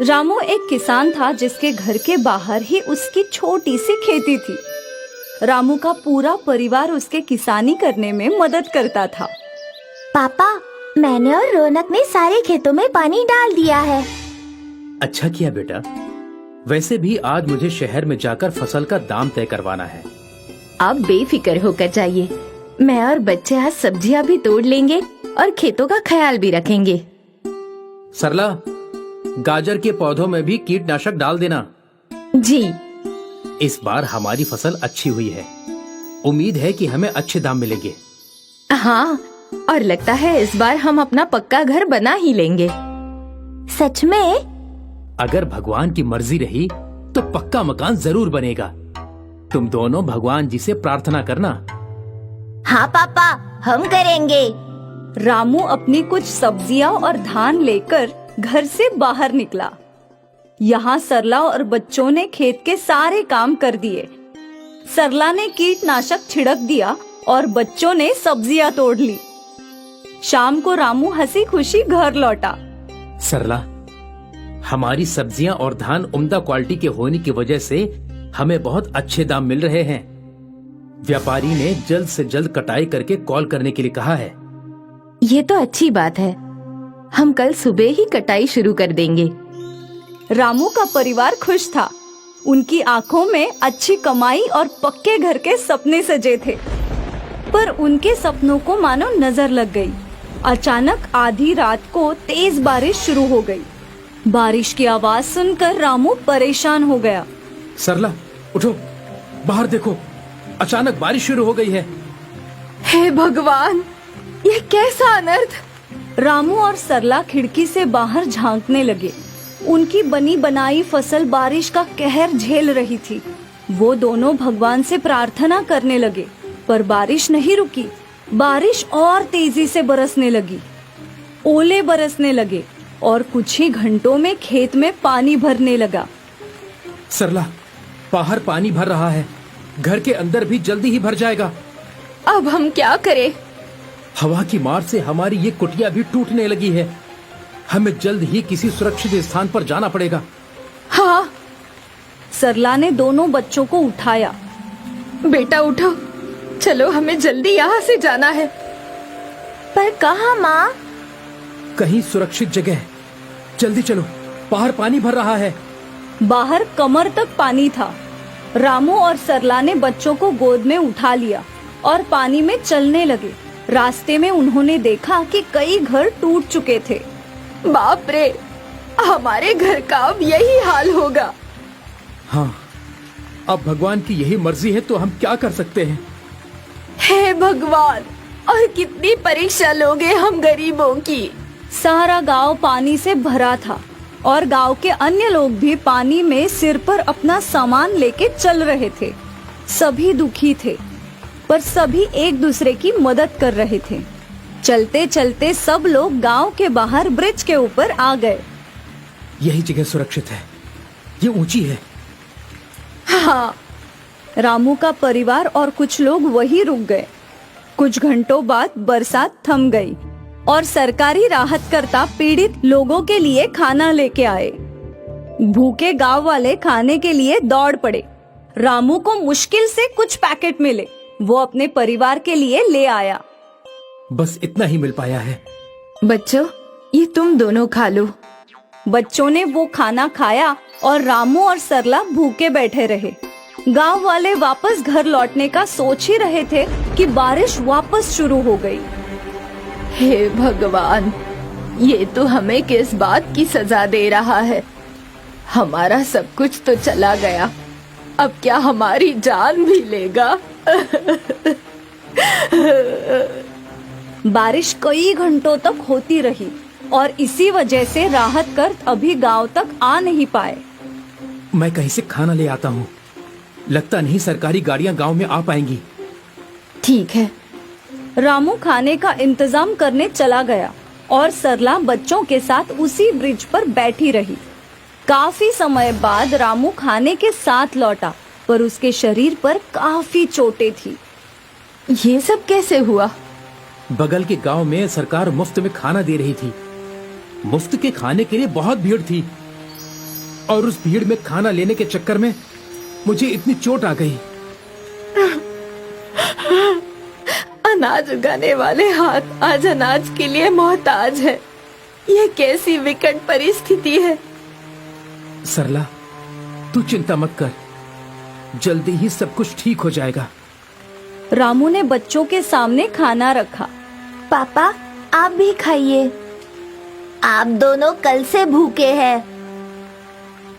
रामू एक किसान था जिसके घर के बाहर ही उसकी छोटी सी खेती थी। रामू का पूरा परिवार उसके किसानी करने में मदद करता था। पापा, मैंने और रौनक ने सारे खेतों में पानी डाल दिया है। अच्छा किया बेटा। वैसे भी आज मुझे शहर में जाकर फसल का दाम तय करवाना है। आप बेफिक्र होकर जाइए। मैं और बच्चे आज सब्जियां भी तोड़ लेंगे और खेतों का ख्याल भी रखेंगे। सरला, गाजर के पौधों में भी कीटनाशक डाल देना। जी। इस बार हमारी फसल अच्छी हुई है। उम्मीद है कि हमें अच्छे दाम मिलेंगे। हाँ, और लगता है इस बार हम अपना पक्का घर बना ही लेंगे। सच में? अगर भगवान की मर्जी रही तो पक्का मकान जरूर बनेगा। तुम दोनों भगवान जी से प्रार्थना करना। हाँ पापा, हम करेंगे। रामू अपनी कुछ सब्जियां और धान लेकर घर से बाहर निकला। यहाँ सरला और बच्चों ने खेत के सारे काम कर दिए। सरला ने कीटनाशक छिड़क दिया और बच्चों ने सब्जियां तोड़ ली। शाम को रामू हंसी खुशी घर लौटा। सरला, हमारी सब्जियां और धान उम्दा क्वालिटी के होने की वजह से हमें बहुत अच्छे दाम मिल रहे हैं। व्यापारी ने जल्द से जल्द कटाई करके कॉल करने के लिए कहा है। ये तो अच्छी बात है। हम कल सुबह ही कटाई शुरू कर देंगे। रामू का परिवार खुश था। उनकी आंखों में अच्छी कमाई और पक्के घर के सपने सजे थे। पर उनके सपनों को मानो नजर लग गई। अचानक आधी रात को तेज बारिश शुरू हो गई। बारिश की आवाज सुनकर रामू परेशान हो गया। सरला, उठो, बाहर देखो, अचानक बारिश शुरू हो गई है। हे भगवान, ये कैसा अनर्थ! रामू और सरला खिड़की से बाहर झांकने लगे। उनकी बनी बनाई फसल बारिश का कहर झेल रही थी। वो दोनों भगवान से प्रार्थना करने लगे, पर बारिश नहीं रुकी। बारिश और तेजी से बरसने लगी। ओले बरसने लगे और कुछ ही घंटों में खेत में पानी भरने लगा। सरला, बाहर पानी भर रहा है। घर के अंदर भी जल्दी ही भर जाएगा। अब हम क्या करें? हवा की मार से हमारी ये कुटिया भी टूटने लगी है। हमें जल्द ही किसी सुरक्षित स्थान पर जाना पड़ेगा। हाँ। सरला ने दोनों बच्चों को उठाया। बेटा उठो, चलो हमें जल्दी यहाँ से जाना है। पर कहाँ माँ? कहीं सुरक्षित जगह। जल्दी चलो, बाहर पानी भर रहा है। बाहर कमर तक पानी था। रामू और सरला ने बच्चों को गोद में उठा लिया और पानी में चलने लगे। रास्ते में उन्होंने देखा कि कई घर टूट चुके थे। बाप रे, हमारे घर का अब यही हाल होगा। हाँ, अब भगवान की यही मर्जी है तो हम क्या कर सकते हैं। हे भगवान, और कितनी परीक्षा लोगे हम गरीबों की। सारा गांव पानी से भरा था और गांव के अन्य लोग भी पानी में सिर पर अपना सामान लेके चल रहे थे। सभी दुखी थे, पर सभी एक दूसरे की मदद कर रहे थे। चलते चलते सब लोग गांव के बाहर ब्रिज के ऊपर आ गए। यही जगह सुरक्षित है, ये ऊंची है। हाँ, रामू का परिवार और कुछ लोग वहीं रुक गए। कुछ घंटों बाद बरसात थम गई और सरकारी राहतकर्ता पीड़ित लोगों के लिए खाना लेके आए। भूखे गांव वाले खाने के लिए दौड़ पड़े। रामू को मुश्किल से कुछ पैकेट मिले। वो अपने परिवार के लिए ले आया। बस इतना ही मिल पाया है। बच्चों, ये तुम दोनों खा लो। बच्चों ने वो खाना खाया और रामू और सरला भूखे बैठे रहे। गांव वाले वापस घर लौटने का सोच ही रहे थे कि बारिश वापस शुरू हो गई। हे भगवान, ये तो हमें किस बात की सजा दे रहा है। हमारा सब कुछ तो चला गया, अब क्या हमारी जान भी लेगा? बारिश कई घंटों तक होती रही और इसी वजह से राहतकर्ता अभी गांव तक आ नहीं पाए। मैं कहीं से खाना ले आता हूँ। लगता नहीं सरकारी गाड़ियाँ गांव में आ पाएंगी। ठीक है। रामू खाने का इंतजाम करने चला गया और सरला बच्चों के साथ उसी ब्रिज पर बैठी रही। काफी समय बाद रामू खाने के साथ लौटा, पर उसके शरीर पर काफी चोटें थी। ये सब कैसे हुआ? बगल के गांव में सरकार मुफ्त में खाना दे रही थी। मुफ्त के खाने के लिए बहुत भीड़ थी। और उस भीड़ में खाना लेने के चक्कर में मुझे इतनी चोट आ गई। अनाज उगाने वाले हाथ आज अनाज के लिए मोहताज है। ये कैसी विकट परिस्थिति है। सरला, तू चिंता मत कर, जल्दी ही सब कुछ ठीक हो जाएगा। रामू ने बच्चों के सामने खाना रखा। पापा, आप भी खाइए। आप दोनों कल से भूखे हैं।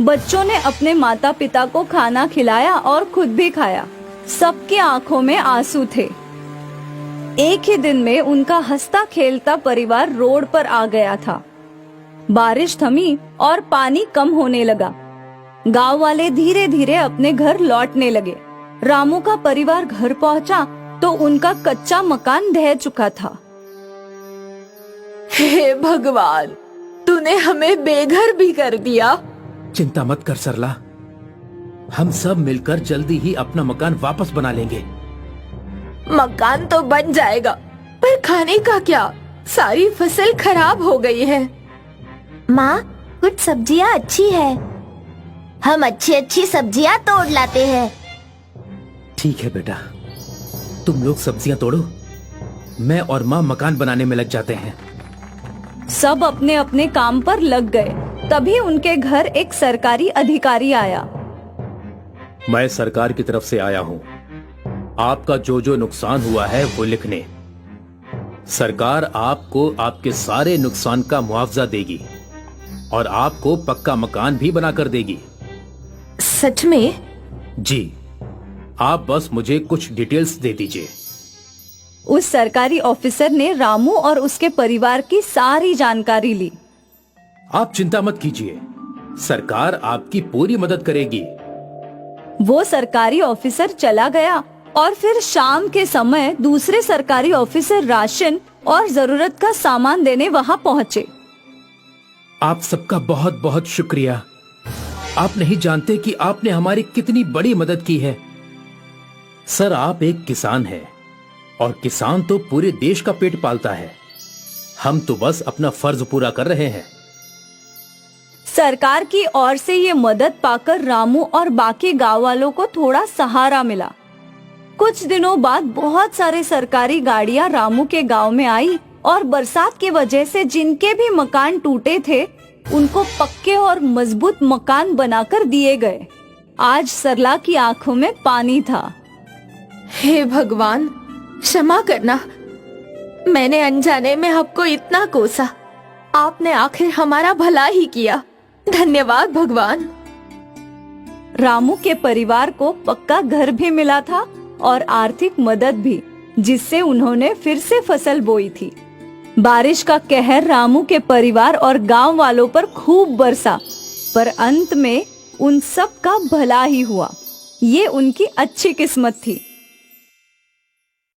बच्चों ने अपने माता पिता को खाना खिलाया और खुद भी खाया। सबकी आंखों में आंसू थे। एक ही दिन में उनका हंसता खेलता परिवार रोड पर आ गया था। बारिश थमी और पानी कम होने लगा। गांव वाले धीरे धीरे अपने घर लौटने लगे। रामू का परिवार घर पहुंचा तो उनका कच्चा मकान ढह चुका था। हे भगवान, तूने हमें बेघर भी कर दिया। चिंता मत कर सरला, हम सब मिलकर जल्दी ही अपना मकान वापस बना लेंगे। मकान तो बन जाएगा, पर खाने का क्या? सारी फसल खराब हो गई है। माँ, कुछ सब्जियाँ अच्छी है। हम अच्छी अच्छी सब्जियाँ तोड़ लाते हैं। ठीक है बेटा, तुम लोग सब्जियां तोड़ो, मैं और माँ मकान बनाने में लग जाते हैं। सब अपने अपने काम पर लग गए। तभी उनके घर एक सरकारी अधिकारी आया। मैं सरकार की तरफ से आया हूँ, आपका जो जो नुकसान हुआ है वो लिखने। सरकार आपको आपके सारे नुकसान का मुआवजा देगी और आपको पक्का मकान भी बनाकर देगी। सच में? जी, आप बस मुझे कुछ डिटेल्स दे दीजिए। उस सरकारी ऑफिसर ने रामू और उसके परिवार की सारी जानकारी ली। आप चिंता मत कीजिए, सरकार आपकी पूरी मदद करेगी। वो सरकारी ऑफिसर चला गया और फिर शाम के समय दूसरे सरकारी ऑफिसर राशन और जरूरत का सामान देने वहां पहुंचे। आप सबका बहुत बहुत शुक्रिया। आप नहीं जानते कि आपने हमारी कितनी बड़ी मदद की है। सर, आप एक किसान हैं और किसान तो पूरे देश का पेट पालता है। हम तो बस अपना फर्ज पूरा कर रहे हैं। सरकार की ओर से ये मदद पाकर रामू और बाकी गांव वालों को थोड़ा सहारा मिला। कुछ दिनों बाद बहुत सारे सरकारी गाड़ियां रामू के गांव में आई और बरसात की वजह से जिनके भी मकान टूटे थे उनको पक्के और मजबूत मकान बनाकर दिए गए। आज सरला की आंखों में पानी था। हे भगवान, क्षमा करना, मैंने अनजाने में आपको इतना कोसा। आपने आखिर हमारा भला ही किया। धन्यवाद भगवान। रामू के परिवार को पक्का घर भी मिला था और आर्थिक मदद भी, जिससे उन्होंने फिर से फसल बोई थी। बारिश का कहर रामू के परिवार और गांव वालों पर खूब बरसा, पर अंत में उन सब का भला ही हुआ। ये उनकी अच्छी किस्मत थी।